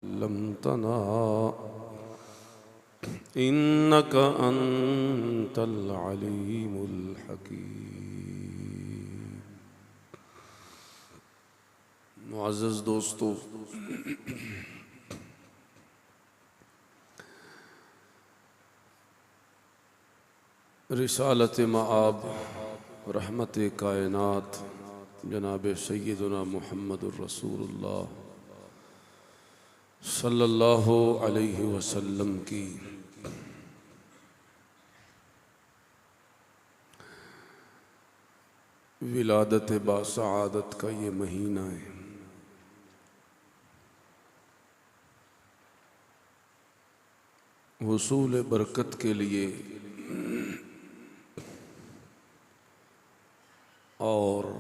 Lump तना इन्नक अंतल अलीमुल हकीम। मुअज़्ज़ज़ दोस्तों, रिसालत मआब रहमत कायनात जनाब सय्यदुना मुहम्मदुर रसूलुल्लाह सल्लल्लाहु अलैहि वसल्लम की विलादत बासआदत का ये महीना है। हुसूल बरकत के लिए और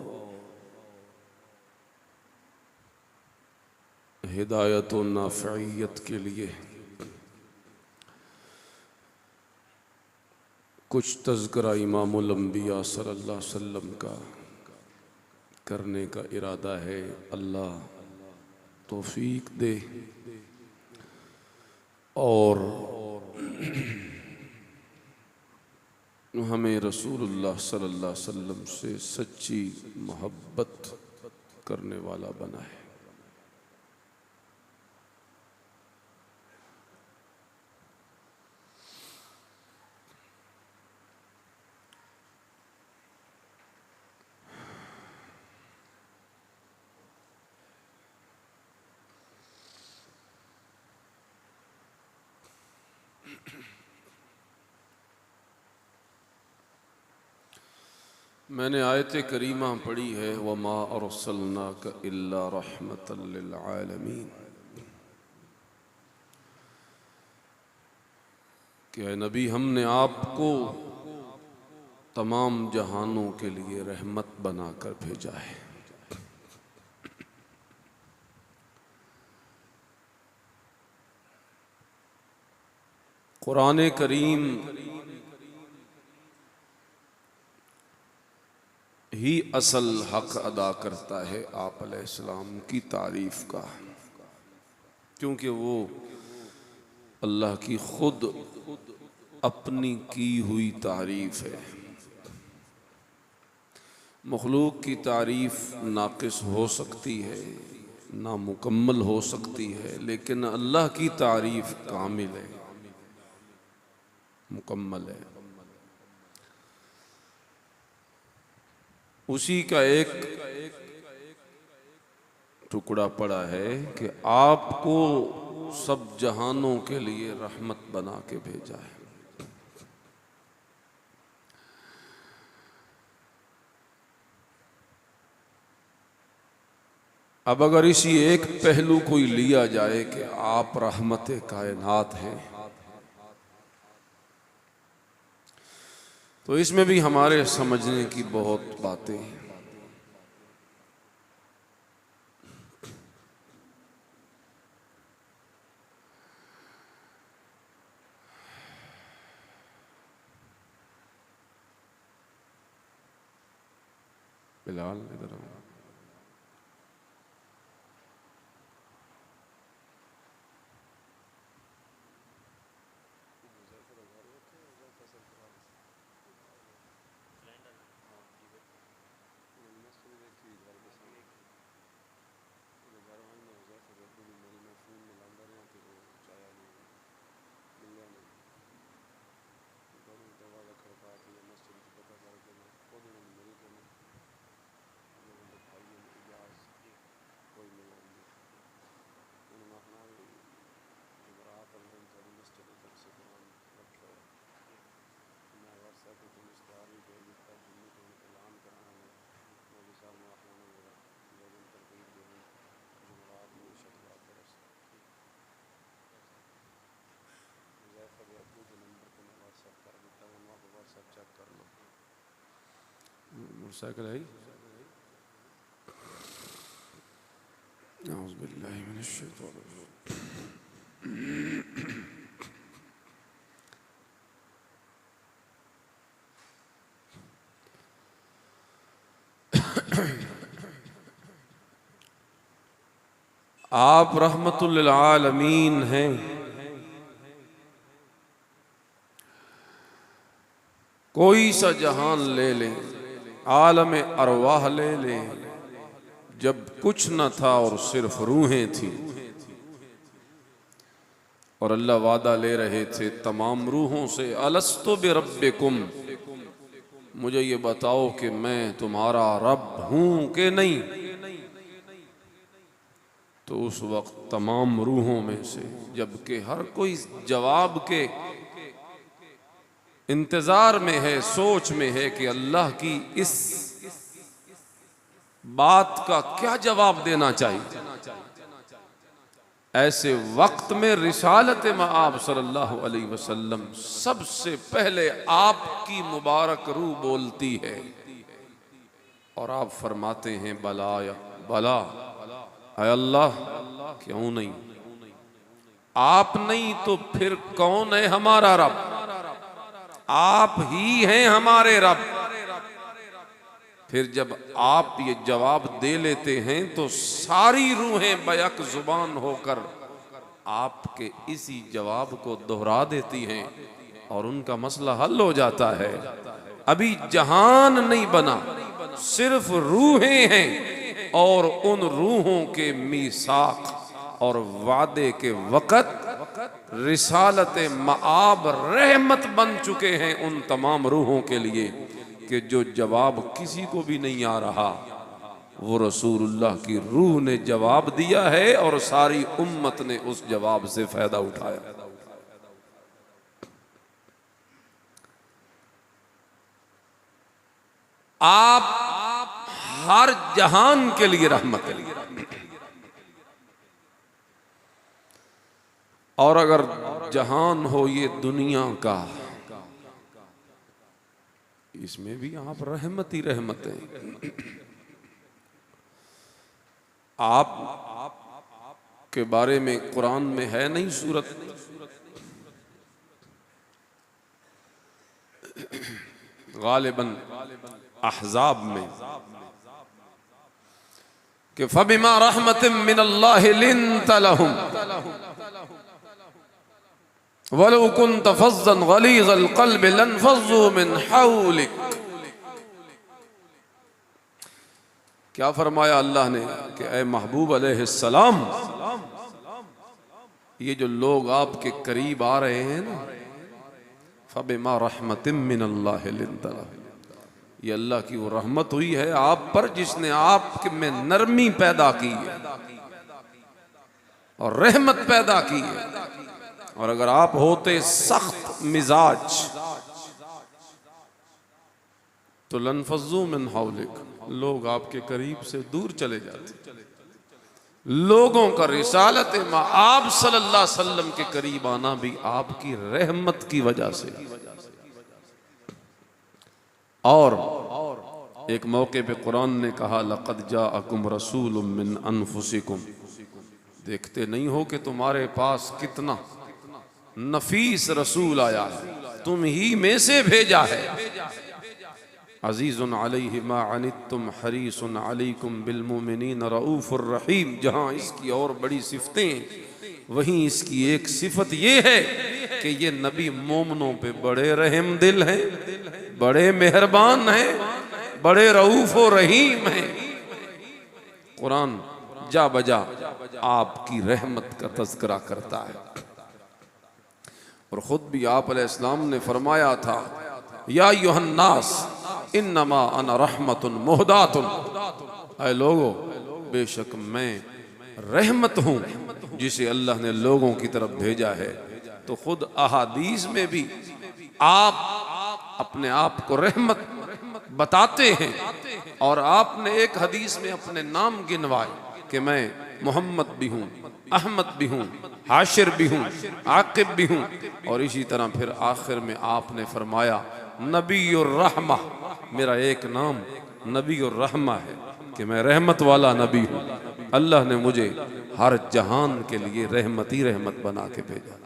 हिदायत व नाफ़इयत के लिए कुछ तज़किरा इमामुल अंबिया सल्लल्लाहु अलैहि वसल्लम का करने का इरादा है। अल्लाह तौफीक दे और हमें रसूलुल्लाह सल्लल्लाहु अलैहि वसल्लम से सच्ची मोहब्बत करने वाला बनाए। मैंने आयत करीमा पढ़ी है, वमा अरसलनाका इल्ला रहमतल लिल आलमीन, कि ऐ नबी हमने आपको तमाम जहानों के लिए रहमत बनाकर भेजा है। कुरान करीम ही असल हक अदा करता है आप अलैहिस्सलाम की तारीफ का, क्योंकि वो अल्लाह की खुद अपनी की हुई तारीफ है। मखलूक की तारीफ नाक़िस हो सकती है, नामुकम्मल हो सकती है, लेकिन अल्लाह की तारीफ कामिल है, मुकम्मल है। उसी का एक टुकड़ा पड़ा है कि आपको सब जहानों के लिए रहमत बना के भेजा है। अब अगर इसी एक पहलू को ही लिया जाए कि आप रहमत कायनात हैं, तो इसमें भी हमारे समझने की बहुत बातें हैं। बिलाल इधर आओ। मोटरसाइकिल है। औज़ु बिल्लाहि मिनश शैतानिर रजीम। आप रहमतुल लिल आलमीन हैं। कोई सा जहान ले लें, आलम अरवाह ले लें, जब कुछ न था और सिर्फ रूहें थी, और अल्लाह वादा ले रहे थे तमाम रूहों से, अलस्तु बिरब्बिकुम, मुझे ये बताओ कि मैं तुम्हारा रब हूं कि नहीं। तो उस वक्त तमाम रूहों में से, जबकि हर कोई जवाब के इंतजार में है, सोच में है कि अल्लाह की इस बात का क्या जवाब देना चाहिए, ऐसे वक्त में रिसालत मआब सल्लल्लाहु अलैहि वसल्लम सबसे पहले आपकी मुबारक रूह बोलती है और आप फरमाते हैं बला या बला, ऐ अल्लाह क्यों नहीं, आप नहीं तो फिर कौन है हमारा रब, आप ही हैं हमारे रब। फिर जब आप ये जवाब दे लेते हैं तो सारी रूहें बैक जुबान होकर आपके इसी जवाब को दोहरा देती हैं और उनका मसला हल हो जाता है। अभी जहान नहीं बना, सिर्फ रूहें हैं और उन रूहों के मीसाक और वादे के वक़्त रिसालत मआब रहमत बन चुके हैं उन तमाम रूहों के लिए कि जो जवाब किसी को भी नहीं आ रहा वो रसूलुल्लाह की रूह ने जवाब दिया है और सारी उम्मत ने उस जवाब से फायदा उठाया। आप हर जहान के लिए रहमत है, और अगर जहान हो ये दुनिया का, इसमें भी आप रहमत ही रहमत हैं। आप के बारे में कुरान में है नहीं सूरत, गालिबन अहज़ाब में, कि फबिमा रहमतिम मिनल्लाहि लिन्त लहुम वलौ कुन्त फज़्ज़न गलीज़ल क़ल्बि लन्फ़ज़्ज़ू मिन हौलिक। क्या फरमाया अल्लाह ने कि ऐ महबूब अलैहिस्सलाम, ये जो लोग आपके करीब आ रहे हैं ना, फबिमा रहमतिम मिनल्लाहि लिन्त लहुम, ये अल्लाह की वो रहमत हुई है आप पर जिसने आप में नरमी पैदा की है और रहमत पैदा की है। और अगर आप होते सख्त मिजाज तो लनफज़्ज़ू मिन हौलिक, लोग आपके करीब से दूर चले जाते। लोगों का रिसालत मआब सल्लल्लाहु अलैहि वसल्लम के करीब आना भी आपकी रहमत की वजह से। और एक मौके पे कुरान ने कहा लक़द जाअकुम रसूलुम मिन अनफुसिकुम, देखते नहीं हो कि तुम्हारे पास कितना नफीस रसूल आया है, तुम ही में से भेजा है। अज़ीज़ुन अलैहि मा अनित्तुम हरीसुन अलैकुम बिल मुमिनीन रऊफ़ुर रहीम। जहाँ इसकी और बड़ी सिफतें, वहीं इसकी एक सिफत ये है कि ये नबी मोमनों पे बड़े रहम दिल हैं, बड़े मेहरबान हैं, बड़े रऊफ़ व रहीम हैं। कुरान जा बजा आपकी रहमत का तज़किरा करता है। और ख़ुद भी आप अलैहिस्सलाम ने फरमाया था या अय्युहन्नास इन्नमा अना रहमतुन मुहदातुन, ऐ लोगो बेशक मैं रहमत हूँ जिसे अल्लाह ने लोगों की तरफ भेजा है। तो खुद अहादीस में भी आप अपने आप को रहमत बताते हैं और आपने एक हदीस में अपने नाम गिनवाए कि मैं मोहम्मद भी हूँ, अहमद भी हूँ, हाशिर भी हूँ, आकिब भी हूँ। और इसी तरह फिर आखिर में आपने फरमाया नबीउर रहमा, मेरा एक नाम नबीउर रहमा है कि मैं रहमत वाला नबी हूँ। अल्लाह ने मुझे हर जहान के लिए रहमत ही रहमत बना के भेजा।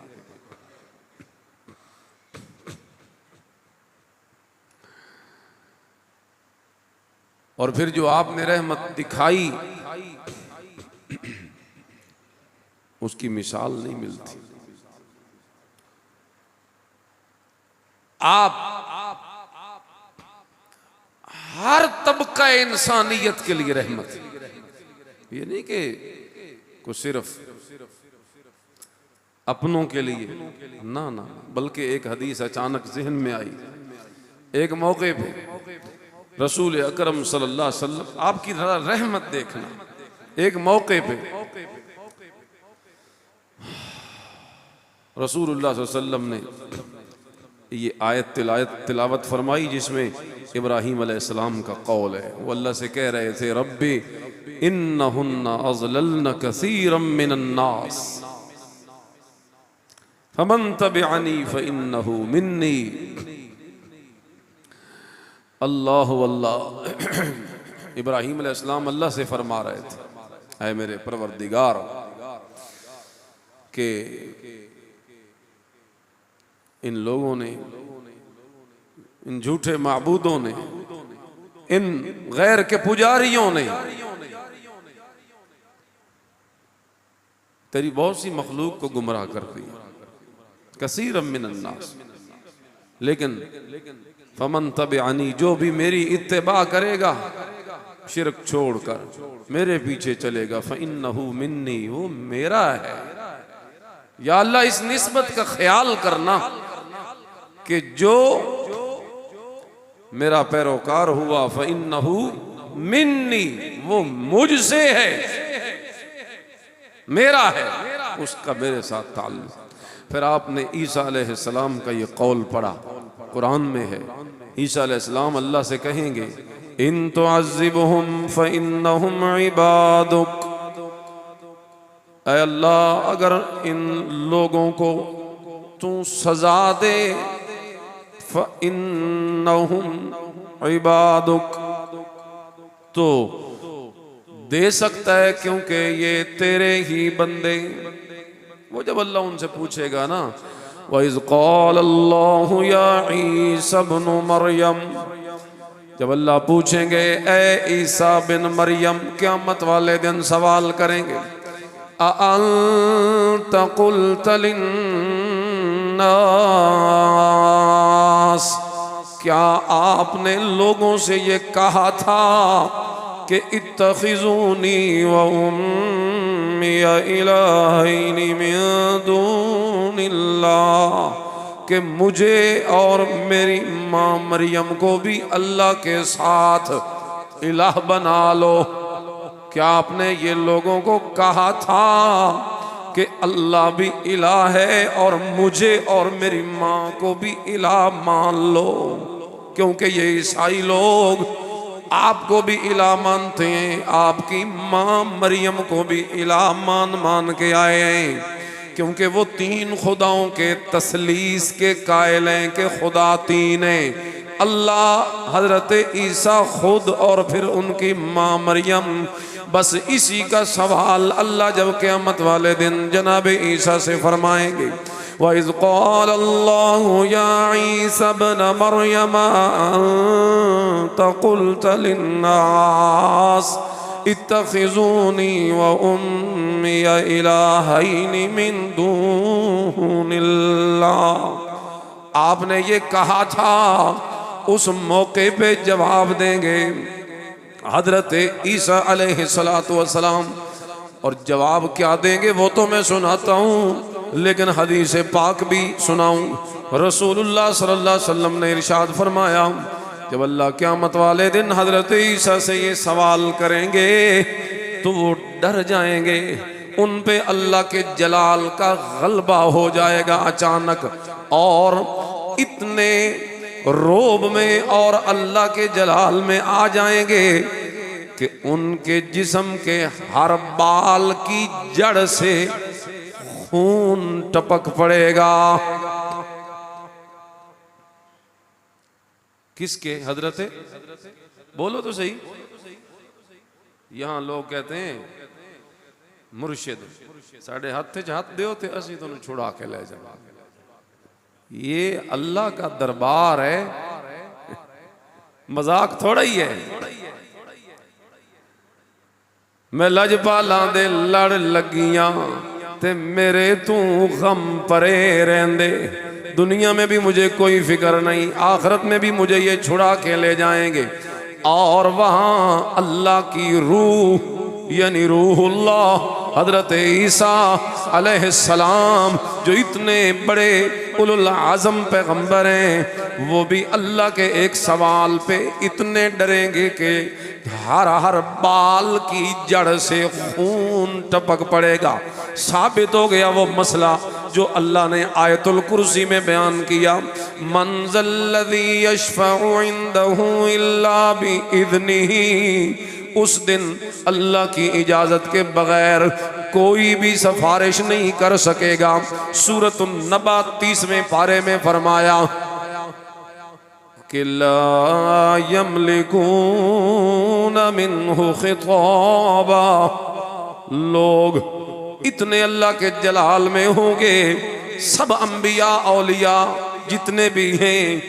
और फिर जो आपने रहमत दिखाई उसकी मिसाल नहीं मिलती। आप हर तबका इंसानियत के लिए रहमत, ये नहीं कि कुछ सिर्फ अपनों के लिए, ना ना, बल्कि एक हदीस अचानक जहन में आई। एक मौके पे रसूल अकरम सल्लल्लाहु अलैहि वसल्लम, आपकी रहमत देखना, एक मौके पे रसूलुल्लाह सल्लल्लाहु अलैहि वसल्लम ने ये आयत तिलावत फरमाई जिसमें इब्राहीम अलैहिस्सलाम का कौल है। वो अल्लाह से कह रहे थे, रब्बी इन्नहुन्ना अज़लल्न कसीरम मिनन नास फमन तबिअनी फइन्नहु मिन्नी। अल्लाह अल्लाह, इब्राहीम अलैहिस्सलाम अल्लाह से फरमा रहे थे, ऐ मेरे परवरदिगार के इन लोगों ने, इन झूठे माबूदों ने, इन गैर के पुजारियों ने तेरी बहुत सी मखलूक को गुमराह कर दिया, कसीरम मिनन नास, लेकिन फमन तबिअनी, जो भी मेरी इत्तिबा करेगा शिरक छोड़कर मेरे पीछे चलेगा, फइन्नहु मिन्नी, वो मेरा है। या अल्लाह इस निस्बत का ख्याल करना कि जो मेरा पैरोकार हुआ फइन्नहु मिन्नी, वो मुझसे है, मेरा है, उसका मेरे साथ ताल्लुक। फिर आपने ईसा अलैहिस्सलाम का ये कौल पढ़ा, कुरान में है। ईसा अलैहिस्सलाम अल्लाह से कहेंगे, इन तुअज़्ज़िबहुम फइन्नहुम इबादुक, ऐ अल्लाह अगर इन लोगों को तू सजा दे, फइन्नहुम इबादुक, तो दे सकता है क्योंकि ये तेरे ही बंदे। वो जब अल्लाह उनसे पूछेगा ना, वइज़ क़ाल अल्लाहु या ईसा इब्न मरियम, जब अल्लाह पूछेंगे ए ईसा बिन मरियम, क़यामत वाले दिन सवाल करेंगे, अअन्त क़ुल्त लिन्नास, क्या आपने लोगों से ये कहा था कि इत्तखिज़ूनी व उम्मिया इलाहैनि मिन दूनिल्लाह, कि मुझे और मेरी माँ मरियम को भी अल्लाह के साथ इलाह बना लो। क्या आपने ये लोगों को कहा था कि अल्लाह भी इलाह है और मुझे और मेरी माँ को भी इलाह मान लो? क्योंकि ये ईसाई लोग आपको भी इलाह मानते हैं, आपकी माँ मरियम को भी इलाह मान के आए हैं, क्योंकि वो तीन खुदाओं के तसलीस के कायल हैं कि खुदा तीन है, अल्लाह, हजरत ईसा खुद और फिर उनकी माँ मरियम। बस इसी का सवाल अल्लाह जब क़यामत वाले दिन जनाब ईसा से फरमाएंगे, वइज़ क़ाल अल्लाहु या ईसा इब्न मरियम अन्त क़ुल्त लिन्नास इत्तखिज़ूनी व उम्मिया इलाहैनि मिन दूनिल्लाह। आपने ये कहा था, उस मौके पे जवाब देंगे हजरत ईसा अलैहिस्सलातु वस्सलाम, और जवाब क्या देंगे वो तो मैं सुनाता हूँ, लेकिन हदीस पाक भी सुनाऊं। रसूलुल्लाह सल्लल्लाहु अलैहि वसल्लम ने इरशाद फरमाया, जब अल्लाह क़यामत वाले दिन हजरत ईसा से ये सवाल करेंगे तो वो डर जाएंगे, उन पे अल्लाह के जलाल का गलबा हो जाएगा अचानक, और इतने रोब में और अल्लाह के जलाल में आ जाएंगे कि उनके जिस्म के हर बाल की जड़ से खून टपक पड़ेगा। किसके? हजरत, बोलो तो सही। यहां लोग कहते हैं मुर्शिद, साढ़े हाथ हाथ दो थे असी तो छुड़ा के ले जा। ये अल्लाह का दरबार है, मजाक थोड़ा ही है। मैं लजपाला दे लड़ लगियां ते मेरे तू गम परे रहंदे। दुनिया में भी मुझे कोई फिक्र नहीं, आखिरत में भी मुझे ये छुड़ा के ले जाएंगे। और वहाँ अल्लाह की रूह यानी रूहुल्लाह हजरत ईसा अलैहिस्सलाम जो इतने बड़े उलुल आज़म पैगंबर हैं, वो भी अल्लाह के एक सवाल पे इतने डरेंगे कि हर हर बाल की जड़ से खून टपक पड़ेगा। साबित हो गया वो मसला जो अल्लाह ने आयतुल कुर्सी में बयान किया, मंज़ल्लज़ी यशफ़उ इंदहु इल्ला बिइज़्निही। उस दिन अल्लाह की इजाज़त के बगैर कोई भी सिफारिश नहीं कर सकेगा। सूरतुन नबा 30वें पारे में फरमाया कि ला यमलिकून मिन्हु खिताबा। लोग इतने अल्लाह के जलाल में होंगे, सब अंबिया औलिया जितने भी हैं,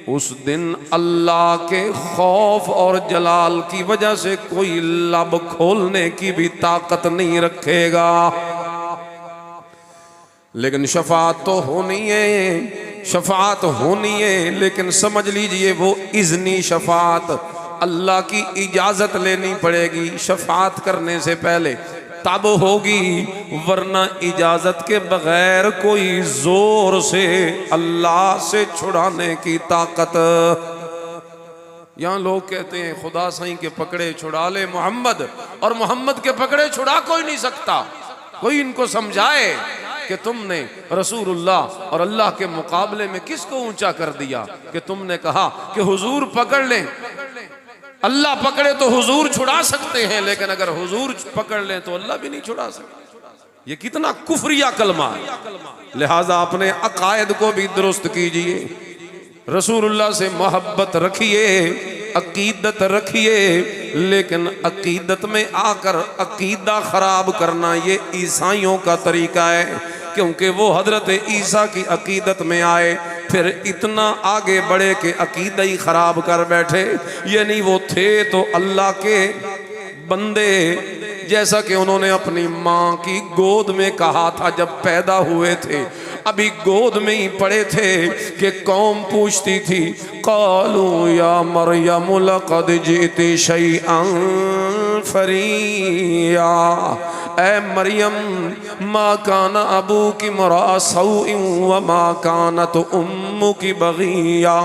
उस दिन अल्लाह के खौफ और जलाल की वजह से कोई लब खोलने की भी ताकत नहीं रखेगा। लेकिन शफात तो होनी है, शफात होनी है, लेकिन समझ लीजिए वो इज़्नी शफात, अल्लाह की इजाज़त लेनी पड़ेगी शफात करने से पहले, तब होगी, वरना इजाज़त के बगैर कोई जोर से अल्लाह से छुड़ाने की ताकत। यहाँ लोग कहते हैं खुदा साईं के पकड़े छुड़ा ले मोहम्मद, और मोहम्मद के पकड़े छुड़ा कोई नहीं सकता। कोई इनको समझाए कि तुमने रसूलुल्लाह और अल्लाह के मुकाबले में किसको ऊंचा कर दिया कि तुमने कहा कि हुजूर पकड़ लें। अल्लाह पकड़े तो हुजूर छुड़ा सकते हैं, लेकिन अगर हुजूर पकड़ लें तो अल्लाह भी नहीं छुड़ा सकते। ये कितना कुफरिया कलमा है। लिहाजा अपने अकायद को भी दुरुस्त कीजिए, रसूलुल्लाह से मोहब्बत रखिए, अकीदत रखिए, लेकिन अकीदत में आकर अकीदा खराब करना ये ईसाइयों का तरीका है, क्योंकि वो हजरत ईसा की अकीदत में आए, फिर इतना आगे बढ़े कि अकीदा ही खराब कर बैठे। यानी वो थे तो अल्लाह के बंदे, जैसा कि उन्होंने अपनी माँ की गोद में कहा था जब पैदा हुए थे, अभी गोद में ही पड़े थे कि कौम पूछती थी, क़ालू या मरियम लक़द जिति शैअन फ़रिया। ऐ मरियम, मा काना अबूकी इम्रा सौइन व मा कानत उम्मुकी बग़िया।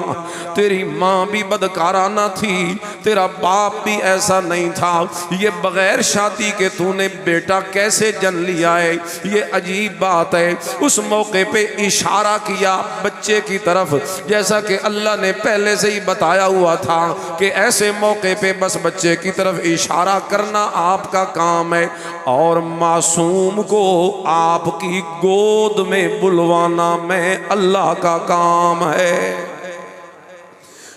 तेरी माँ भी बदकाराना थी, तेरा बाप भी ऐसा नहीं था, ये बगैर शादी के तूने बेटा कैसे जन लिया है, ये अजीब बात है। उस मौके पे इशारा किया बच्चे की तरफ, जैसा कि अल्लाह ने पहले से ही बताया हुआ था कि ऐसे मौके पे बस बच्चे की तरफ इशारा करना आपका काम है, और मासूम को आपकी गोद में बुलवाना मैं अल्लाह का काम है।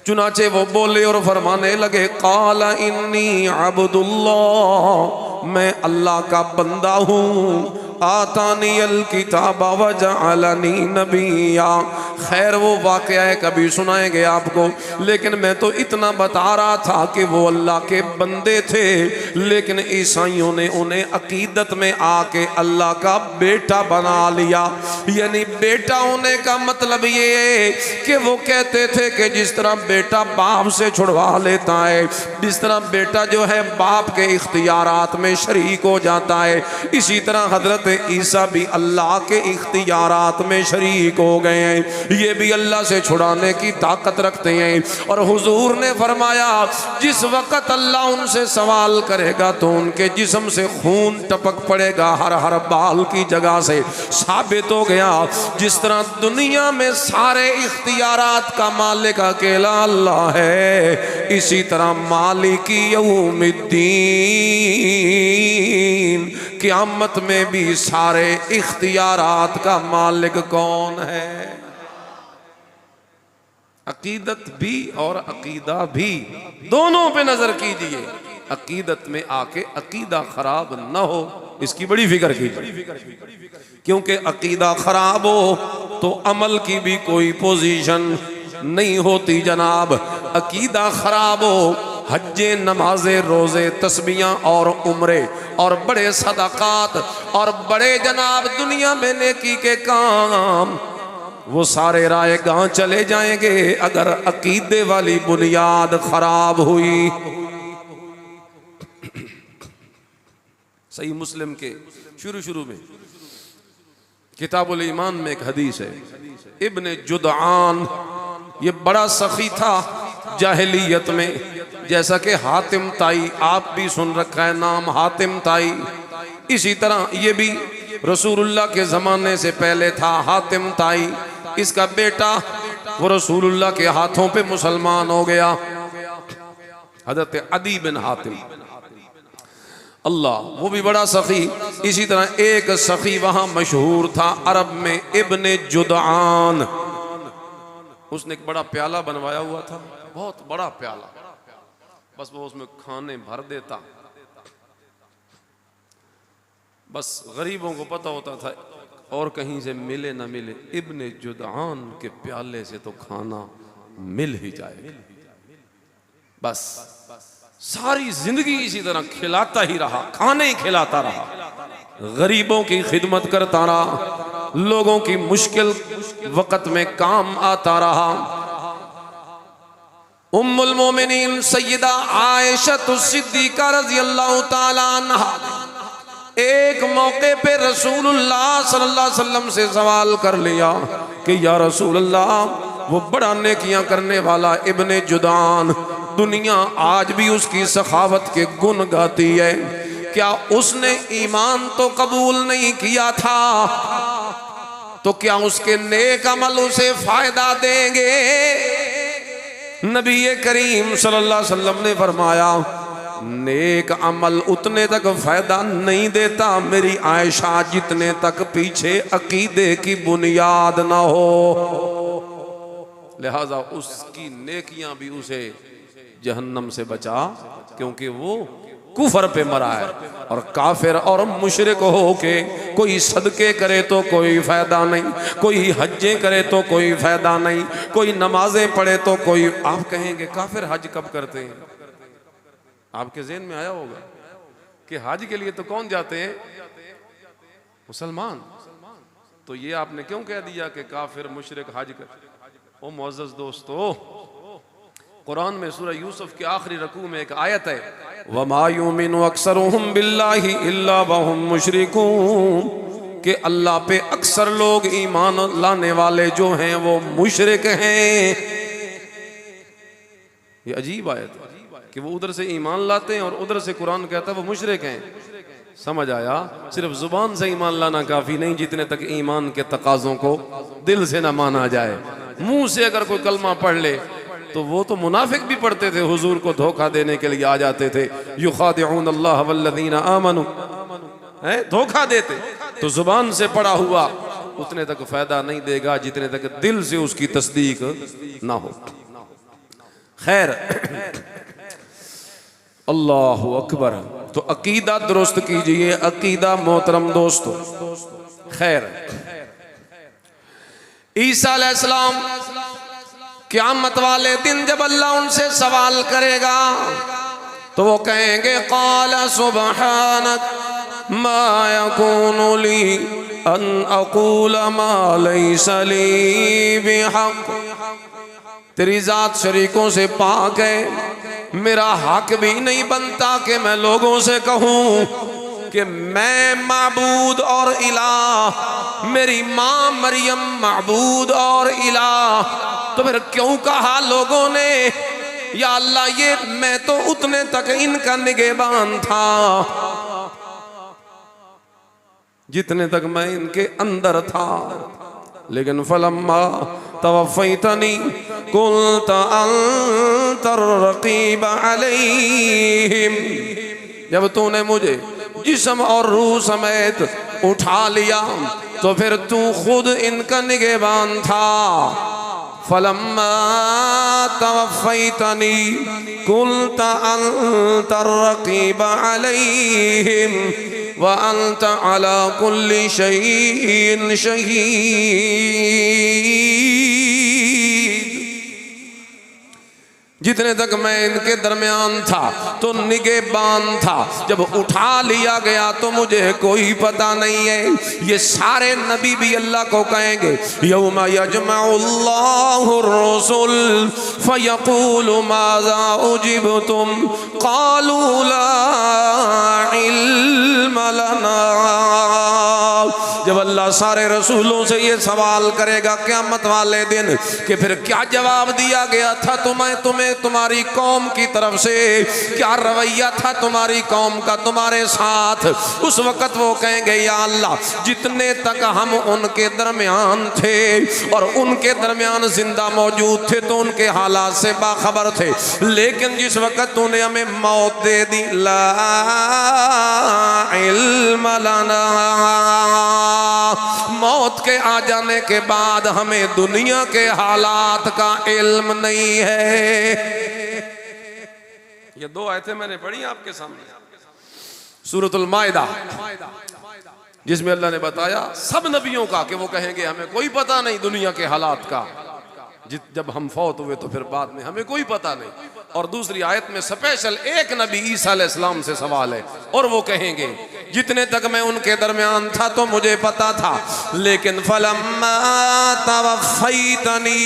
चुनाचे वो बोले और फरमाने लगे, काला इन्नी अब्दुल्लाह, मैं अल्लाह का बंदा हूँ, आतानी अल किताबा व जअलनी नबिया। खैर वो वाक़या है, कभी सुनाएंगे आपको, लेकिन मैं तो इतना बता रहा था कि वो अल्लाह के बंदे थे, लेकिन ईसाइयों ने उन्हें अकीदत में आके अल्लाह का बेटा बना लिया। यानी बेटा होने का मतलब ये है कि वो कहते थे कि जिस तरह बेटा बाप से छुड़वा लेता है, जिस तरह बेटा जो है बाप के इख्तियारात में शरीक हो जाता है, इसी तरह हजरत ईसा भी अल्लाह के इख्तियारात में शरीक हो गए हैं, ये भी अल्लाह से छुड़ाने की ताकत रखते हैं। और हुजूर ने फरमाया, जिस वक़्त अल्लाह उनसे सवाल करेगा तो उनके जिस्म से खून टपक पड़ेगा हर हर बाल की जगह से। साबित हो गया जिस तरह दुनिया में सारे इख्तियारात का मालिक अकेला अल्लाह है, इसी तरह मालिकी यौमिद्दीन, क़यामत में भी सारे इख्तियारात का मालिक कौन है? अकीदत भी और अकीदा भी, दोनों पे नजर कीजिए। अकीदत में आके अकीदा खराब न हो, इसकी बड़ी फिक्र कीजिए, क्योंकि अकीदा खराब हो तो अमल की भी कोई पोजीशन नहीं होती जनाब। अकीदा खराब हो हज्जे, नमाजे, रोज़े, तस्बीहां और उम्रे और बड़े सदाकात और बड़े जनाब दुनिया में नेकी के काम, वो सारे रायगां चले जाएंगे अगर अकीदे वाली बुनियाद खराब हुई। सही मुस्लिम के शुरू में किताबुल ईमान में एक हदीस है, इब्ने जुदआन, ये बड़ा सखी था जाहिलियत में, जैसा कि हातिम ताई, आप भी सुन रखा है नाम हातिम ताई। इसी तरह ये भी रसूलुल्लाह के ज़माने से पहले था हातिम ताई। इसका बेटा वो रसूलुल्लाह के हाथों पे मुसलमान हो गया, हज़रत अदी बिन हातिम, अल्लाह, वो भी बड़ा सखी। इसी तरह एक सखी वहां मशहूर था अरब में, इब्ने जुदआन, उसने एक बड़ा प्याला बनवाया हुआ था, बहुत बड़ा प्याला, बस वो उसमें खाने भर देता, बस गरीबों को पता होता था और कहीं से मिले ना मिले, इब्ने जुदआन के प्याले से तो खाना मिल ही जाए। बस सारी जिंदगी इसी तरह खिलाता ही रहा, खाने ही खिलाता रहा, गरीबों की खिदमत करता रहा, लोगों की मुश्किल वक्त में काम आता रहा। उम्मुल मोमिनीन सैयदा आयशा सिद्दीका रज़ी अल्लाह ताला अन्हा एक मौके पे रसूलुल्लाह सल्लल्लाहु अलैहि वसल्लम से सवाल कर लिया कि या रसूलल्लाह, वो बड़ा नेकियां करने वाला इब्ने जुदान, दुनिया आज भी उसकी सखावत के गुण गाती है, क्या उसने ईमान तो कबूल नहीं किया था, तो क्या उसके नेक अमल उसे फायदा देंगे? नबी करीम सल्लल्लाहु अलैहि वसल्लम ने फरमाया, नेक अमल उतने तक फायदा नहीं देता मेरी आयशा जितने तक पीछे अकीदे की बुनियाद ना हो। लिहाजा उसकी नेकियां भी उसे जहन्नम से बचा, क्योंकि वो कुफर पे मरा है। और काफिर और मुशरिक हो के कोई सदके करे तो कोई फायदा नहीं, कोई हज्जें करे तो कोई फायदा नहीं, कोई नमाजें पढ़े तो कोई, आप कहेंगे काफिर हज कब करते हैं? आपके ज़हन में आया होगा कि हज के लिए तो कौन जाते हैं? मुसलमान। तो ये आपने क्यों कह दिया कि काफिर मुशरिक हज कर? ओ मुअज़्ज़ज़ दोस्तों, कुरान में सूरह यूसुफ के आखिरी रकू में एक आयत है, वमा युमिनु अक्सरुहुम बिल्लाहि इल्ला वहुम मुशरिकून, कि अल्लाह पे अक्सर लोग ईमान लाने वाले जो हैं वो मुशरिक हैं। ये अजीब आयत है कि वो उधर से ईमान लाते हैं और उधर से कुरान कहता है वो मुशरिक हैं। समझ आया? सिर्फ जुबान से ईमान लाना काफी नहीं, जितने तक ईमान के तकाजों को दिल से ना माना जाए। मुंह से अगर कोई कलमा पढ़ ले तो वो तो मुनाफिक भी पढ़ते थे, हुजूर को धोखा देने के लिए आ जाते थे, युखादिऊन अल्लाह वल्लज़ीना आमनू, है धोखा देते। तो जुबान से पढ़ा हुआ उतने तक फायदा नहीं देगा जितने तक दिल से उसकी तस्दीक ना हो। खैर, अल्लाहु अकबर। तो अकीदा दुरुस्त कीजिए, अकीदा मोहतरम दोस्तों। खैर, ईसा अलैहिस्सलाम क़यामत वाले दिन जब अल्लाह उनसे सवाल करेगा तो वो कहेंगे, क़ाला सुब्हानक मा यकूनु ली अन अक़ूल मा लैसा ली बिहक़, तेरी जात शरीकों से पाक है, मेरा हक भी नहीं बनता कि मैं लोगों से कहूँ कि मैं माबूद और इलाह, मेरी माँ मरियम माबूद और इलाह। तो फिर क्यों कहा लोगों ने, या अल्लाह ये मैं तो उतने तक इनका निगहबान था जितने तक मैं इनके अंदर था, लेकिन फलम्मा तवफ़ैतनी कुल्त अंतर रक़ीब अलैहिम, जब तूने मुझे जिस्म और रूह समेत उठा लिया तो फिर तू खुद इनका निगहबान था। फलम्मा तवफ़ैतनी कुल्त अंतर रक़ीब अलैहिम व अंत अला कुल्ली शैइन शहीद। जितने तक मैं इनके दरमियान था तो निगहबान था, जब उठा लिया गया तो मुझे कोई पता नहीं है। ये सारे नबी भी अल्लाह को कहेंगे यौमा यजमउल्लाहु रसूल फयक़ूलु माज़ा उजिबतुम क़ालू ला इल्म लना। जब अल्लाह सारे रसूलों से ये सवाल करेगा क़यामत वाले दिन कि फिर क्या जवाब दिया गया था तुम्हें तुम्हारी कौम की तरफ से, क्या रवैया था तुम्हारी कौम का तुम्हारे साथ, उस वक़्त वो कहेंगे या अल्लाह जितने तक हम उनके दरमियान थे और उनके दरमियान जिंदा मौजूद थे तो उनके हालात से बाखबर थे, लेकिन जिस वक़्त तूने हमें मौत दे दी ला इल्म लना, मौत के आ जाने के बाद हमें दुनिया के हालात का इल्म नहीं है। ये दो आयतें मैंने पढ़ी आपके सामने सूरतुल माइदा, जिसमें अल्लाह ने बताया सब नबियों का कि वो कहेंगे हमें कोई पता नहीं दुनिया के हालात का, जब हम फौत हुए तो फिर बाद में हमें कोई पता नहीं। और दूसरी आयत में स्पेशल एक नबी ईसा अलैहिस्सलाम से सवाल है और वो कहेंगे जितने तक मैं उनके दरमियान था तो मुझे पता था, लेकिन फलम्मा तवफ़्फ़ैतनी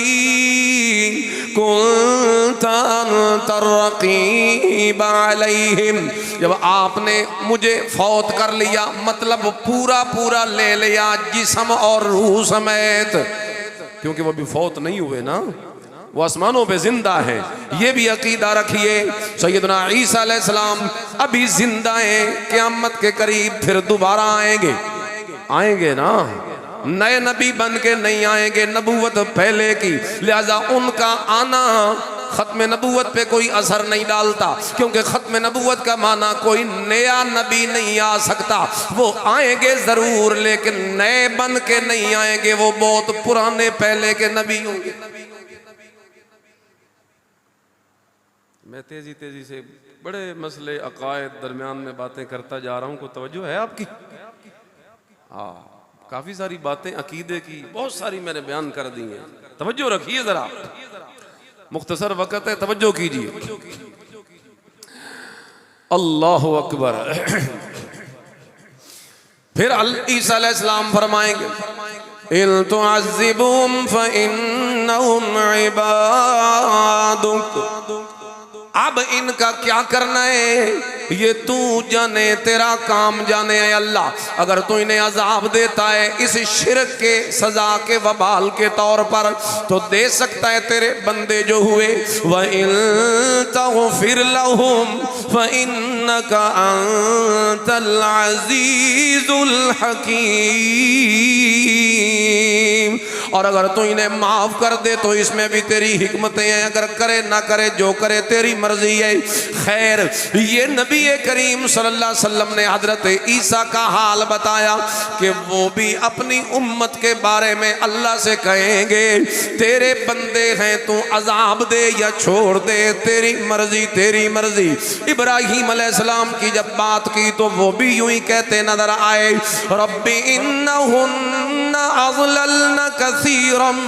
कुन्ता अंतर रक़ीब अलैहिम, जब आपने मुझे फौत कर लिया मतलब पूरा ले लिया जिस्म और रूह समेत, क्योंकि वो भी फौत नहीं हुए ना, वो आसमानों पे जिंदा है। ये भी अकीदा रखिए सैयदना ईसा अलैहिस्सलाम अभी जिंदा हैं, क़यामत के करीब फिर दोबारा आएंगे ना, नए नबी बन के नहीं आएंगे, नबूवत पहले की, लिहाजा उनका आना खत्म नबूवत पे कोई असर नहीं डालता, क्योंकि खत्म नबूवत का माना कोई नया नबी नहीं आ सकता। वो आएंगे जरूर लेकिन नए बन के नहीं आएंगे, वो बहुत पुराने पहले के नबी होंगे। मैं तेजी से बड़े मसले अकायद दरमियान में बातें करता जा रहा हूँ, को तवज्जो है आपकी? हाँ, काफी सारी बातें अकीदे की बहुत सारी मैंने बयान कर दी हैं, तवज्जो रखिए जरा, मुख्तसर वक़्त है, तवज्जो कीजिए। अल्लाहु अकबर। फिर ईसा अलैहिस्सलाम फरमाएंगे इन तुअज़्ज़िबुहुम फ़इन्नहुम इबादुक, अब इनका क्या करना है ये तू जाने, तेरा काम जाने है अल्लाह। अगर तू इन्हें अजाब देता है इस शिरक के सजा के वबाल के तौर पर तो दे सकता है तेरे बंदे जो हुए। व इन तग़फ़िर लहुम फ़इन्नका अंतल अज़ीज़ुल हकीम, और अगर तू इन्हें माफ कर दे तो इसमें भी तेरी हिकमतें हैं, अगर करे ना करे जो करे तेरी मर्जी है। खैर, ये नबी करीम सल्लल्लाहु अलैहि वसल्लम ने हजरत ईसा का हाल बताया कि वो भी अपनी उम्मत के बारे में अल्लाह से कहेंगे तेरे बंदे हैं, तू अजाब दे या छोड़ दे, तेरी मर्जी तेरी मर्जी। इब्राहीम अलैहिस्सलाम की जब बात की तो वो भी यूं ही कहते नजर आए, रब्बी इन्नहुन्ना अज़लल्ना कसीरम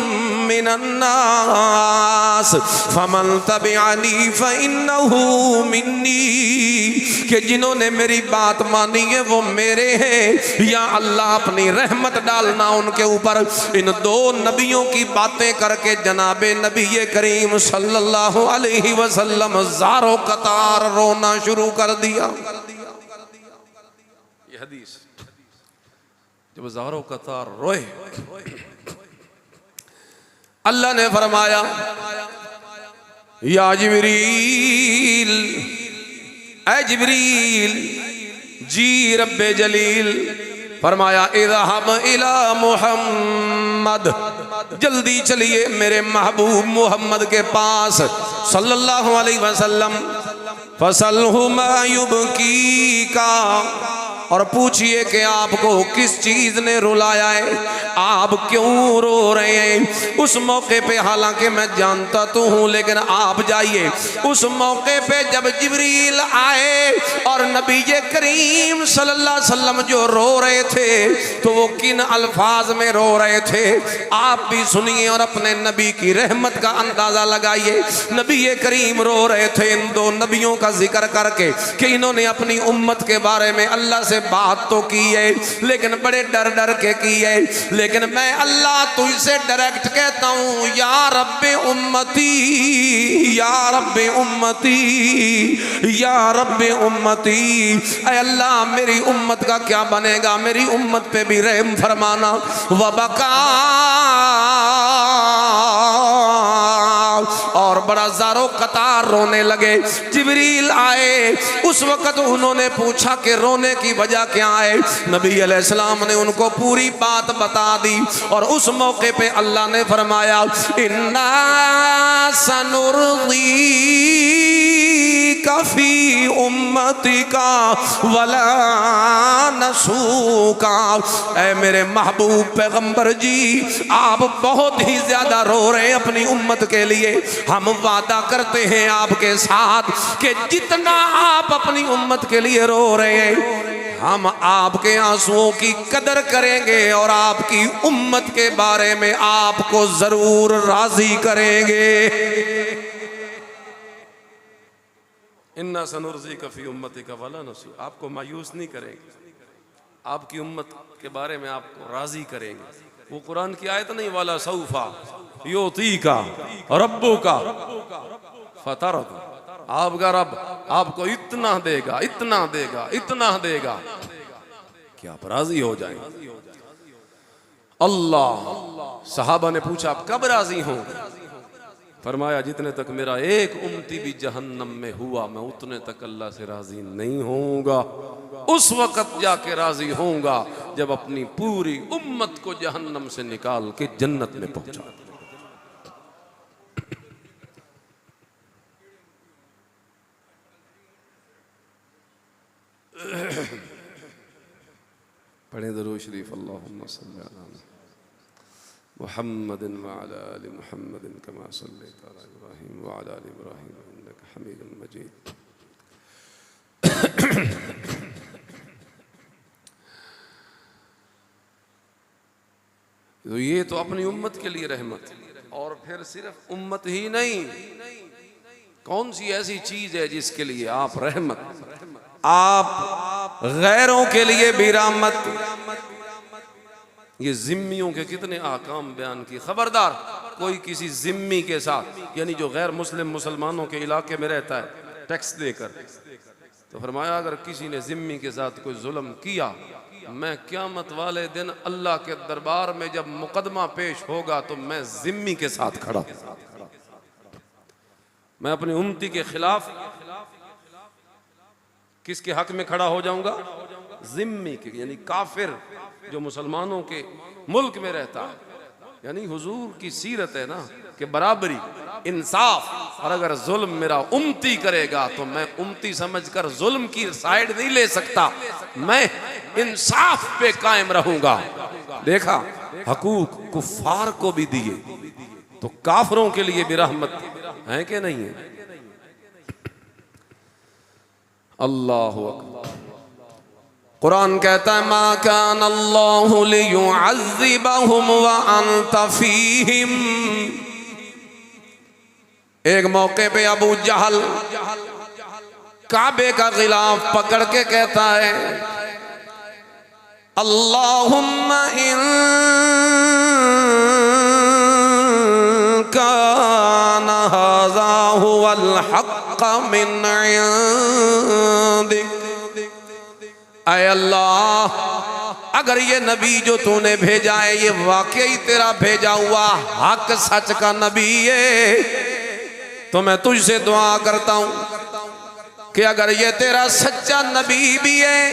मिनन नास फमन तबिअनी फइन्नहु मिन्नी, कि जिन्होंने मेरी बात मानी है वो मेरे हैं, या अल्लाह अपनी रहमत डालना उनके ऊपर। इन दो नबियों की बातें करके जनाबे नबी करीम सल्लल्लाहु अलैहि वसल्लम ज़ारो कतार रोना शुरू कर दिया। ये हदीस जब ज़ारो कतार रोए अल्लाह ने फरमाया या जिब्रील, ऐ जिब्रील जी रब्बे जलील, फरमाया इज़हब इला मुहम्मद, जल्दी चलिए मेरे महबूब मुहम्मद के पास सल्लल्लाहु अलैहि वसल्लम, फसलहु मा युबकीका, और पूछिए कि आपको किस चीज ने रुलाया है, आप क्यों रो रहे हैं। उस मौके पे हालांकि मैं जानता तो हूं, लेकिन आप जाइए उस मौके पे जब जिब्रील आए और नबी करीम सल्लल्लाहु अलैहि वसल्लम जो रो रहे थे तो वो किन अल्फाज में रो रहे थे, आप भी सुनिए और अपने नबी की रहमत का अंदाजा लगाइए। नबी करीम रो रहे थे इन दो नबियों का जिक्र करके कि इन्होंने अपनी उम्मत के बारे में अल्लाह से बात तो की है, लेकिन बड़े डर डर के की है। लेकिन मैं अल्लाह तुझसे डायरेक्ट कहता हूं, या रब्बे उम्मती, या रब्बे उम्मती, या रब्बे उम्मती। ऐ अल्लाह मेरी उम्मत का क्या बनेगा, मेरी उम्मत पे भी रहम फरमाना। वबका, और बड़ा ज़ारो कतार रोने लगे। जिब्रील आए, उस वक़्त उन्होंने पूछा कि रोने की वजह क्या है। नबी अलैहिस्सलाम ने उनको पूरी बात बता दी और उस मौके पे अल्लाह ने फरमाया, इन्ना सनुर्दी कफी उम्मती का वला नसूका। ऐ मेरे महबूब पैगंबर जी, आप बहुत ही ज्यादा रो रहे हैं अपनी उम्मत के लिए। हम वादा करते हैं आपके साथ कि जितना आप अपनी उम्मत के लिए रो रहे हैं, हम आपके आंसुओं की कदर करेंगे और आपकी उम्मत के बारे में आपको जरूर राजी करेंगे। इन्ना सनुर्जी कफी उम्मती का वला नसू, आपको मायूस नहीं करेंगे, आपकी उम्मत के बारे में आपको राजी करेंगे। वो कुरान की आयत नहीं, वाला सौफा योती का रब्बू का फतर, आपका रब आपको इतना देगा, इतना देगा, इतना देगा कि आप राजी हो जाएंगे। अल्लाह, सहाबा ने पूछा आप कब राजी होंगे? फरमाया जितने तक मेरा एक उम्मती भी जहन्नम में हुआ मैं उतने तक अल्लाह से राजी नहीं होऊंगा। उस वक़्त जाके राजी होऊंगा जब अपनी पूरी उम्मत को जहन्नम से निकाल के जन्नत में पहुंचा। पढ़े दरूद शरीफ, अल्लाहुम्मा सल्ली अला मुहम्मदिन व अला आलि मुहम्मदिन कमा सल्लैता अला इब्राहीम व अला आलि इब्राहीम इन्नका हमीदुम मजीद। तो ये तो अपनी उम्मत के लिए रहमत, और फिर सिर्फ उम्मत ही नहीं, कौन सी ऐसी चीज है जिसके लिए आप रहमत, आप गैरों के लिए भी रहमत। ये जिम्मियों के कितने आकाम बयान की। खबरदार कोई किसी जिम्मी के साथ, यानी जो गैर मुस्लिम मुसलमानों के इलाके में रहता है टैक्स देकर, तो फरमाया अगर किसी ने जिम्मी के साथ कोई जुल्म किया, मैं क़यामत वाले दिन अल्लाह के दरबार में जब मुकदमा पेश होगा तो मैं जिम्मी के साथ खड़ा, मैं अपनी उम्मती के खिलाफ किसके हक में खड़ा हो जाऊंगा? जिम्मी के, यानी काफिर जो मुसलमानों के मुल्क में रहता है। यानी हुजूर की सीरत है ना कि बराबरी, इंसाफ। और अगर जुल्म मेरा उम्मती करेगा तो मैं उम्मती समझकर जुल्म की साइड नहीं ले सकता, मैं इंसाफ पे कायम रहूंगा। देखा, हकूक कुफार को भी दिए तो काफिरों के लिए भी रहमत है कि नहीं है? अल्लाहु अकबर। कुरान कहता है मा कान अल्लाहु लियुअज़्ज़िबहुम व अंत फीहिम। एक मौके पे अबू जहल काबे का गिलाफ पकड़ के कहता है अल्लाहुम्मा इन कान हाज़ा हुवल हक़्क़ मिन इंदिक। ऐ अल्लाह, अगर ये नबी जो तूने भेजा है ये वाकई तेरा भेजा हुआ हक सच का नबी है, तो मैं तुझसे दुआ करता हूं कि अगर ये तेरा सच्चा नबी भी है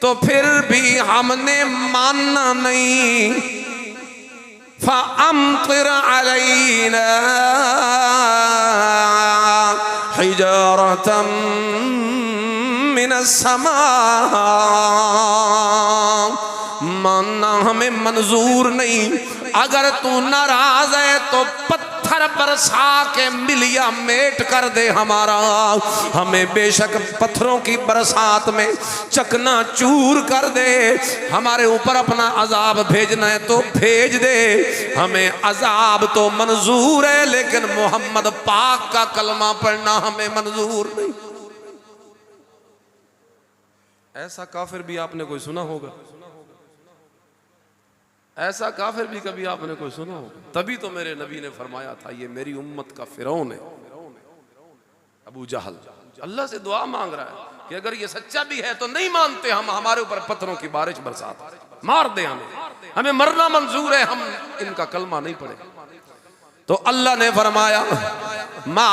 तो फिर भी हमने मानना नहीं। फ़अम्तिर अलैना हिजारतम मिनस समा, मानना हमें मंजूर नहीं। अगर तू नाराज है तो पत्थर बरसा के मिलिया मेट कर दे हमारा, हमें बेशक पत्थरों की बरसात में चकना चूर कर दे। हमारे ऊपर अपना अजाब भेजना है तो भेज दे, हमें अजाब तो मंजूर है लेकिन मोहम्मद पाक का कलमा पढ़ना हमें मंजूर नहीं। ऐसा काफिर भी आपने कोई सुना होगा? ऐसा काफिर भी कभी आपने कोई सुना होगा? तभी तो मेरे नबी ने फरमाया था ये मेरी उम्मत का फिरौन है, अबू जहल। अल्लाह से दुआ मांग रहा है कि अगर ये सच्चा भी है तो नहीं मानते हम, हमारे ऊपर पत्थरों की बारिश बरसात, मार दे हमें मरना मंजूर है, हम इनका कलमा नहीं पढ़े। तो अल्लाह ने फरमाया मा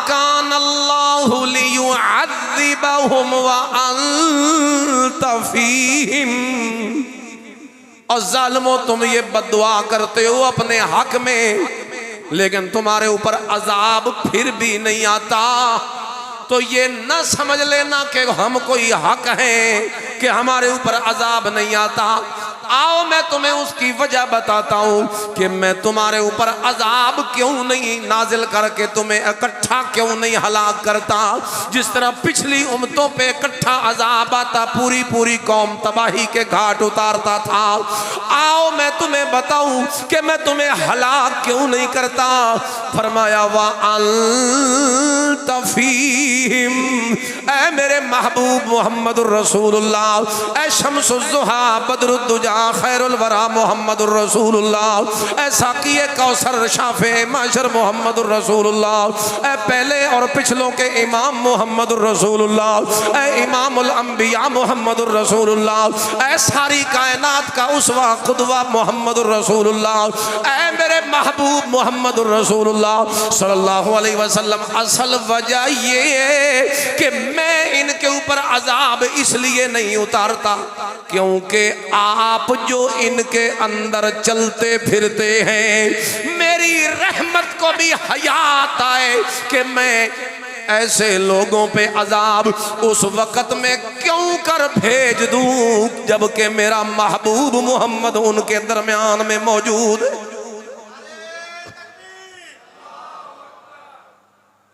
कान अल्लाहु लियुअज़्ज़िबहुम व अंता फीहिम। और जालिमों तुम ये बद्दुआ करते हो अपने हक में, लेकिन तुम्हारे ऊपर अजाब फिर भी नहीं आता। तो ये न समझ लेना कि हम कोई हक हैं कि हमारे ऊपर अजाब नहीं आता। आओ मैं तुम्हें उसकी वजह बताता हूँ कि मैं तुम्हारे ऊपर अजाब क्यों नहीं नाजिल करके तुम्हें इकट्ठा क्यों नहीं हलाक करता। जिस तरह पिछली उम्मतों पे इकट्ठा अजाब आता, पूरी पूरी कौम तबाही के घाट उतारता था, आओ मैं तुम्हें बताऊं कि मैं तुम्हें हलाक क्यों नहीं करता। फरमाया वा अंता फीहिम, ऐ मेरे महबूब मोहम्मदुर रसूलुल्लाह, ऐ शम्सुज़्ज़ुहा बदरुद्दुजा खैरुल वरा मोहम्मदुर रसूलुल्लाह, ऐ साक़िए कौसर शाफ़े माशर मोहम्मदुर रसूलुल्लाह, ऐ पहले और पिछलों के इमाम मोहम्मदुर रसूलुल्लाह, ऐ इमामुल अंबिया मोहम्मदुर रसूलुल्लाह, ऐ सारी कायनात का उसवा खुदवा मोहम्मदुर रसूलुल्लाह, ऐ मेरे महबूब मोहम्मदुर रसूलुल्लाह सल्लल्लाहु अलैहि वसल्लम। असल वजह ये है कि मैं इनके ऊपर अजाब इसलिए नहीं उतारता क्योंकि आप जो इनके अंदर चलते फिरते हैं, मेरी रहमत को भी हयात आए कि मैं ऐसे लोगों पे अजाब उस वक़्त में क्यों कर भेज दूं जबकि मेरा महबूब मोहम्मद उनके दरमियान में मौजूद है।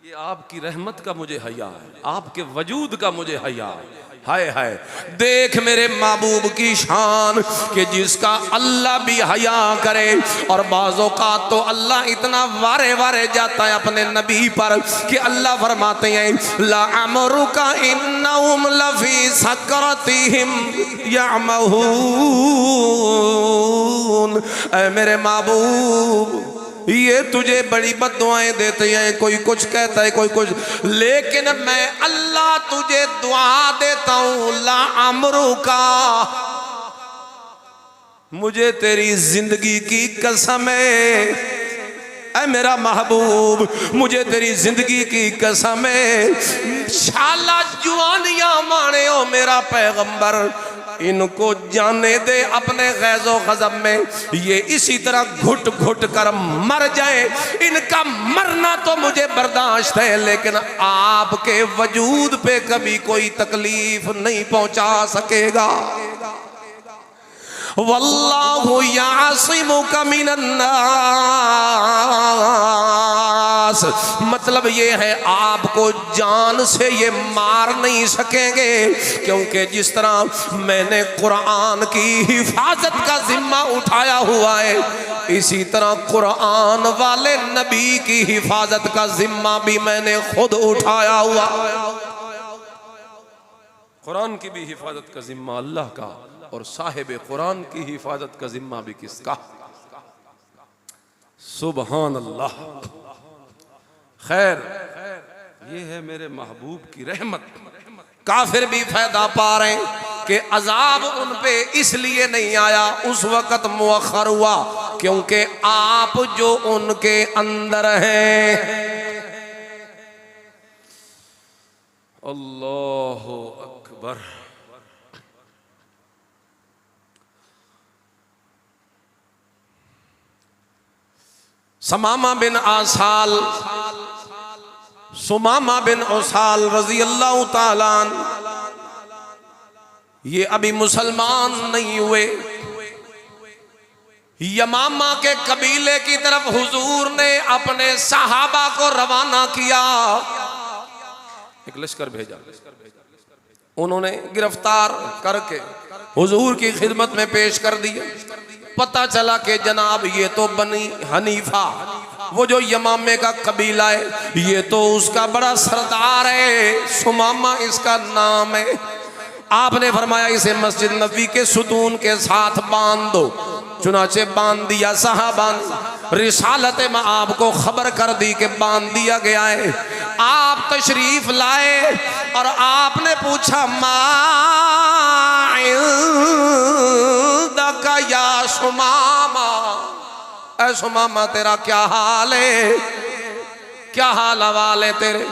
ये आपकी रहमत का मुझे हया है, आपके वजूद का मुझे हया है। हाय हाय, देख मेरे महबूब की शान कि जिसका अल्लाह भी हया करे। और बाज़ों का तो अल्लाह इतना वारे वारे जाता है अपने नबी पर कि अल्लाह फरमाते हैं ला अमरुका इन्नहुम लफी सकरतिहिम यअमहून। ऐ मेरे महबूब, ये तुझे बड़ी बद्दुआएं देते हैं, कोई कुछ कहता है कोई कुछ, लेकिन मैं अल्लाह तुझे दुआ देता हूं ला अमरू का, मुझे तेरी जिंदगी की कसम है। ऐ मेरा महबूब, मुझे तेरी जिंदगी की कसम है। शाला जुआनियां माने ओ मेरा पैगंबर, इनको जाने दे अपने गैज़ो ग़ज़ब में, ये इसी तरह घुट घुट कर मर जाए। इनका मरना तो मुझे बर्दाश्त है लेकिन आपके वजूद पे कभी कोई तकलीफ नहीं पहुंचा सकेगा। वल्लाहु यासिमुका मिनन नास, मतलब ये है आपको जान से ये मार नहीं सकेंगे क्योंकि जिस तरह मैंने कुरान की हिफाजत का जिम्मा उठाया हुआ है, इसी तरह कुरान वाले नबी की हिफाजत का जिम्मा भी मैंने खुद उठाया हुआ। कुरान की भी हिफाजत का जिम्मा अल्लाह का और साहिब कुरान की हिफाजत का जिम्मा भी किसका? सुबहान अल्लाह। खैर, ये है मेरे महबूब की रहमत। काफिर भी फायदा पा रहे हैं कि अजाब उन पे इसलिए नहीं आया, उस वक़्त मुअख्खर हुआ क्योंकि आप जो उनके अंदर हैं। अल्लाहु अकबर। समामा बिन आसाल, सुमामा बिन उसाल रजी अल्लाह ताला अन्हु ये अभी मुसलमान नहीं हुए। यमामा के कबीले की तरफ हुजूर ने अपने सहाबा को रवाना किया, एक लश्कर भेजा। उन्होंने गिरफ्तार करके हुजूर की खिदमत में पेश कर दिया। पता चला कि जनाब ये तो बनी हनीफा, वो जो यमामे का कबीला है, ये तो उसका बड़ा सरदार है, सुमामा इसका नाम है। आपने फरमाया इसे मस्जिद नबी के सुतून के साथ बांध दो। चुनाचे बांध दिया। साहबा ने रिसालत में आपको खबर कर दी कि बांध दिया गया है। आप तशरीफ लाए और आपने पूछा माइंदका या सुमामा, ऐ सुमामा तेरा क्या हाल है, क्या हाल हवाल है तेरे।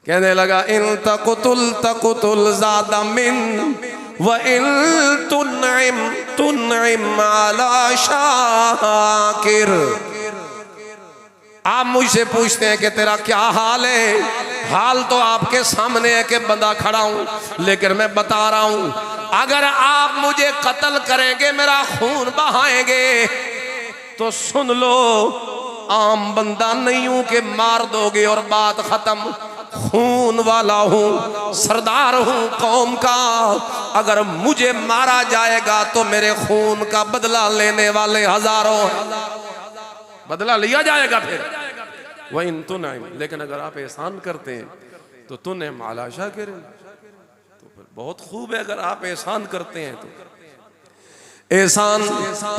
कहने लगा इन तकुतुल ज़ादा मिन व इन तुनइम अला शाकिर। आप मुझसे पूछते हैं कि तेरा क्या हाल है। हाल तो आपके सामने है कि बंदा खड़ा हूं, लेकिन मैं बता रहा हूं, अगर आप मुझे कत्ल करेंगे, मेरा खून बहाएंगे, तो सुन लो, आम बंदा नहीं हूं कि मार दोगे और बात खत्म। खून वाला हूं, सरदार हूं कौम का। अगर मुझे मारा जाएगा तो मेरे खून का बदला लेने वाले हजारों, बदला लिया जाएगा। फिर वह इन तुन, लेकिन अगर आप एहसान करते हैं तो तुन माला शाकिर, तो फिर बहुत खूब है। अगर आप एहसान करते हैं तो एहसान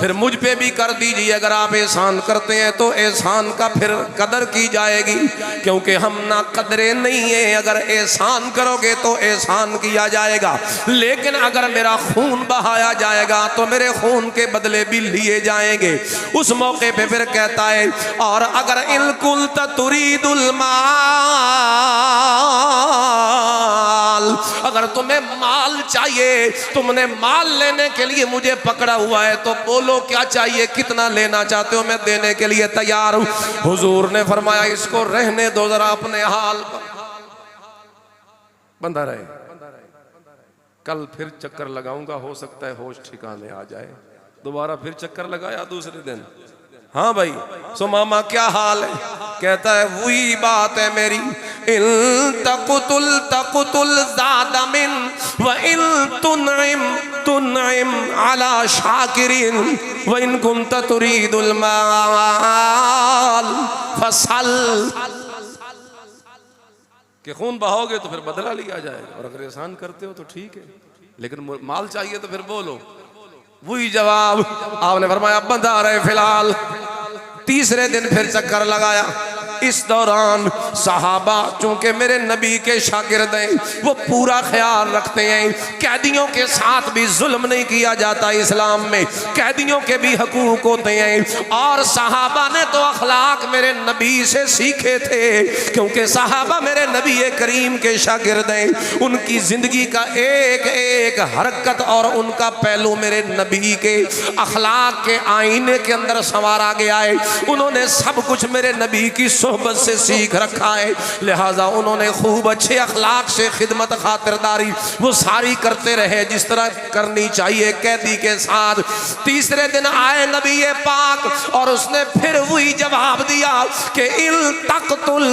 फिर मुझ पे भी कर दीजिए। अगर आप एहसान करते हैं तो एहसान का फिर कदर की जाएगी, क्योंकि हम ना कदरे नहीं है। अगर एहसान करोगे तो एहसान किया जाएगा, लेकिन अगर मेरा खून बहाया जाएगा तो मेरे खून के बदले भी लिए जाएंगे। उस मौके पे फिर कहता है, और अगर इल्कुल तुरीदुल माल, अगर तुम्हें माल चाहिए, तुमने माल लेने के लिए मुझे पकड़ा हुआ है, तो बोलो क्या चाहिए, कितना लेना चाहते हो, मैं देने के लिए तैयार हूं। हुजूर ने फरमाया इसको रहने दो जरा अपने हाल पर, बंधा रहे, कल फिर चक्कर लगाऊंगा, हो सकता है होश ठिकाने आ जाए। दोबारा फिर चक्कर लगाया दूसरे दिन। हाँ भाई सुमामा क्या हाल है। कहता है वही बात है मेरी, इन तकुतुल ज़ादा मिन व इन तुनइम अला शाकिरिन व इन कुंत तुरीदुल माल फसल। कि खून बहाओगे तो फिर बदला लिया जाएगा, और अगर एहसान करते हो तो ठीक है, लेकिन माल चाहिए तो फिर बोलो। वही जवाब आपने फरमाया बंधा रहे फिलहाल। तीसरे दिन फिर चक्कर लगाया। इस दौरान सहाबा चूंकि मेरे नबी के शागिर्द हैं, वो पूरा ख्याल रखते हैं कैदियों के साथ भी जुल्म नहीं किया जाता। इस्लाम में कैदियों के भी हकूक होते हैं, और सहाबा ने तो अखलाक मेरे नबी से सीखे थे, क्योंकि सहाबा मेरे नबी करीम के शागिर्द हैं। उनकी जिंदगी का एक एक हरकत और उनका पहलू मेरे नबी के अखलाक के आईने के अंदर संवारा गया है। उन्होंने सब कुछ मेरे नबी की सोहबत से सीख रखा है, लिहाजा उन्होंने खूब अच्छे अखलाक से खिदमत खातिरदारी वो सारी करते रहे जिस तरह करनी चाहिए कैदी के साथ। तीसरे दिन आए नबी पाक, और उसने फिर वही जवाब दिया कि इल तकतुल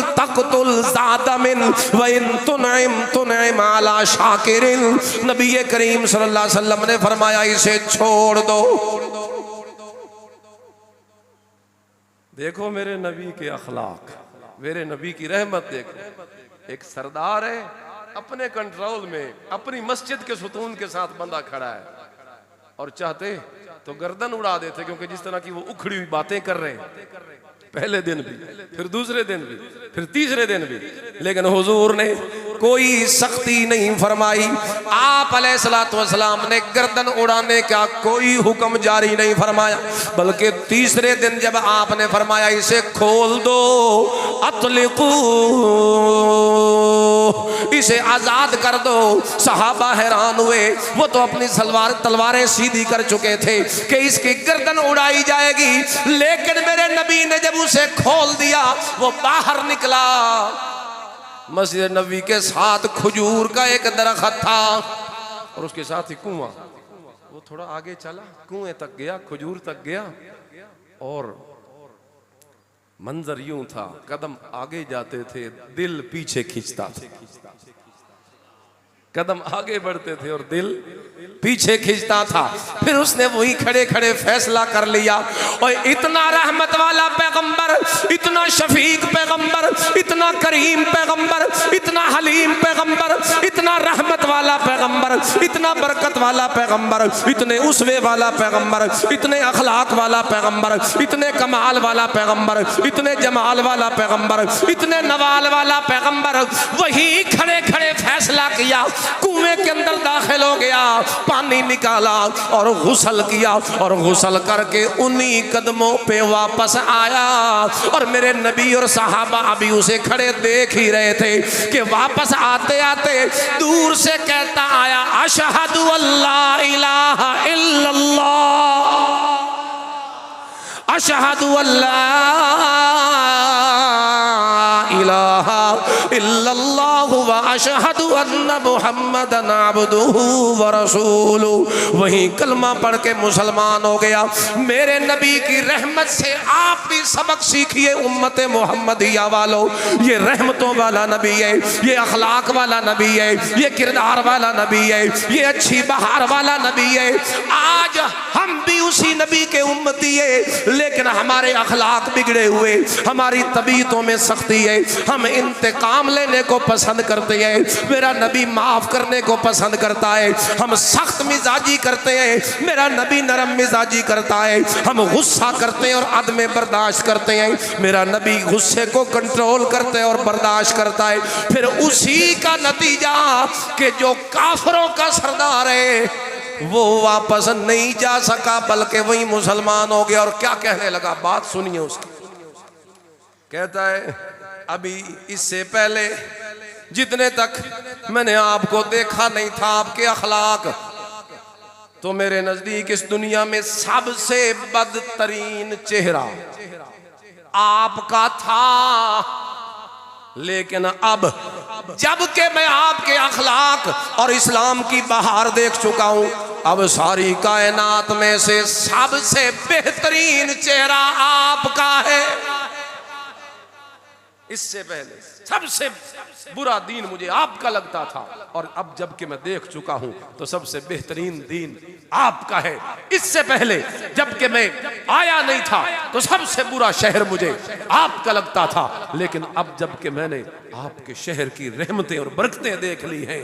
ज़ादा मिन व इन तुनइम अला शाकिरिन। नबी करीम सल्लल्लाहु अलैहि वसल्लम ने फरमाया इसे छोड़ दो। देखो मेरे नबी के अखलाक, मेरे नबी की रहमत देखो। एक सरदार है, अपने कंट्रोल में अपनी मस्जिद के सुतून के साथ बंदा खड़ा है, और चाहते तो गर्दन उड़ा देते, क्योंकि जिस तरह की वो उखड़ी हुई बातें कर रहे हैं, पहले दिन भी, फिर दूसरे दिन भी, फिर तीसरे दिन भी, लेकिन हुजूर ने कोई सख्ती नहीं फरमाई। आप अलैहिस्सलातु वस्सलाम ने गर्दन उड़ाने का कोई हुक्म जारी नहीं फरमाया, बल्कि तीसरे दिन जब आपने फरमाया इसे खोल दो, अतलिकू, इसे आजाद कर दो, सहाबा हैरान हुए। वो तो अपनी तलवारें सीधी कर चुके थे कि इसकी गर्दन उड़ाई जाएगी, लेकिन मेरे नबी ने जब उसे खोल दिया, वो बाहर निकला। मस्जिद नबी के साथ खजूर का एक दरख्त था और उसके साथ ही कुआं। वो थोड़ा आगे चला, कुएं तक गया, खजूर तक गया और मंजर यूं था, कदम आगे जाते थे दिल पीछे खींचता था, कदम आगे बढ़ते थे और दिल पीछे खींचता था। फिर उसने वही खड़े खड़े फैसला कर लिया, और इतना रहमत वाला पैगंबर, इतना शफीक पैगंबर, इतना करीम पैगंबर, इतना हलीम पैगंबर, इतना रहमत वाला पैगंबर, इतना बरकत वाला पैगंबर, इतने उसवे वाला पैगंबर, इतने अखलाक वाला पैगंबर, इतने कमाल वाला पैगंबर, इतने जमाल वाला पैगंबर, इतने नवाल वाला पैगंबर, वही खड़े खड़े फैसला किया, कुएं के अंदर दाखिल हो गया, पानी निकाला और गुस्ल किया, और गुस्ल करके उन्हीं कदमों पे वापस आया। और मेरे नबी और सहाबा अभी उसे खड़े देख ही रहे थे कि वापस आते आते दूर से कहता आया, अशहदु अल्ला इलाहा इल्लल्लाह, अशहदु अल्ला इलाहा इल्लल्लाहु व अशहदु अन्न मुहम्मदन अब्दुहु व रसूलुहु। वही कलमा पढ़ के मुसलमान हो गया। मेरे नबी की रहमत से आप भी सबक सीखिए उम्मत मोहम्मदिया वालों। ये रहमतों वाला नबी है, ये अखलाक वाला नबी है, ये किरदार वाला नबी है, ये अच्छी बहार वाला नबी है। आज हम भी उसी नबी के उम्मती है, लेकिन हमारे अखलाक बिगड़े हुए, हमारी तबीयतों में सख्ती है, हम इंतकाम लेने को पसंद करते हैं। मेरा नबी माफ करने को पसंद करता है। हम सख्त मिजाजी करते हैं, मेरा नबी नरम मिजाजी करता है। हम गुस्सा करते हैं और अदम बर्दाश्त करते हैं, मेरा नबी गुस्से को कंट्रोल करते हैं और बर्दाश्त करता है। फिर उसी का नतीजा कि जो काफरों का सरदार है वो वापस नहीं जा सका, बल्कि वही मुसलमान हो गया। और क्या कहने लगा, बात सुनिए उसकी। कहता है, अभी इससे पहले जितने तक मैंने आपको देखा नहीं था, आपके अखलाक तो मेरे नजदीक इस दुनिया में सबसे बदतरीन चेहरा आपका था। लेकिन अब जब के मैं आपके अखलाक और इस्लाम की बहार देख चुका हूं, अब सारी कायनात में से सबसे बेहतरीन चेहरा आपका है। इससे पहले सबसे बुरा दीन मुझे आपका लगता था, और अब जब कि मैं देख चुका हूं तो सबसे बेहतरीन दीन आपका है। इससे पहले जब कि मैं आया नहीं था तो सबसे बुरा शहर मुझे आपका लगता था, लेकिन अब जब कि मैंने आपके शहर की रहमतें और बरकतें देख ली हैं,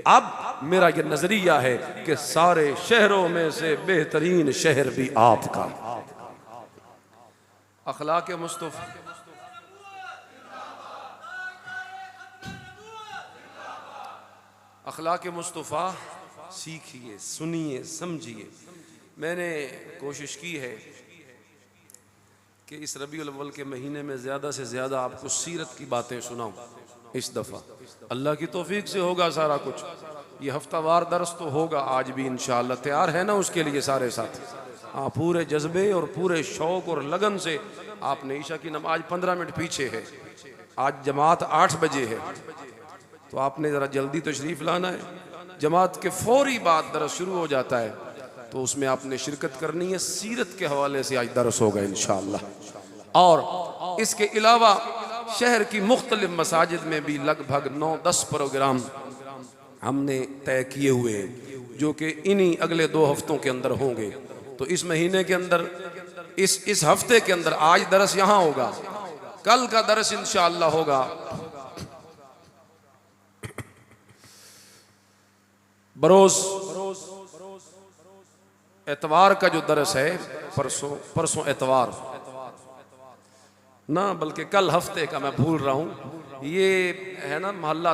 अब मेरा ये नजरिया है कि सारे शहरों में से बेहतरीन शहर भी आपका। अखलाक मुस्तफा, अखलाक मुस्तफ़ा सीखिए, सुनिए, समझिए। मैंने कोशिश की है कि इस रबीउल अव्वल के महीने में ज़्यादा से ज़्यादा आपको सीरत की बातें सुनाऊं। इस दफ़ा अल्लाह की तौफीक से होगा सारा कुछ। ये हफ्तावार दर्स तो होगा आज भी इंशाअल्लाह। तैयार है ना उसके लिए सारे साथी? हाँ, पूरे जज्बे और पूरे शौक़ और लगन से। आपने ईशा की नमाज 15 मिनट पीछे है, आज जमात 8 बजे है, तो आपने ज़रा जल्दी तशरीफ़ लाना है। जमात के फौरी बाद दरस शुरू हो जाता है, तो उसमें आपने शिरकत करनी है। सीरत के हवाले से आज दरस होगा इंशाअल्लाह। और इसके अलावा शहर की मुख्तलिफ मसाजिद में भी लगभग 9-10 प्रोग्राम हमने तय किए हुए हैं, जो कि इन्हीं अगले 2 हफ्तों के अंदर होंगे। तो इस महीने के अंदर, इस हफ्ते के अंदर आज दरस यहाँ होगा, कल का दरस इंशाअल्लाह होगा बरोज एतवार का जो दरस है, परसों एतवार ना, बल्कि कल हफ्ते का, मैं भूल रहा हूँ। ये है ना मोहल्ला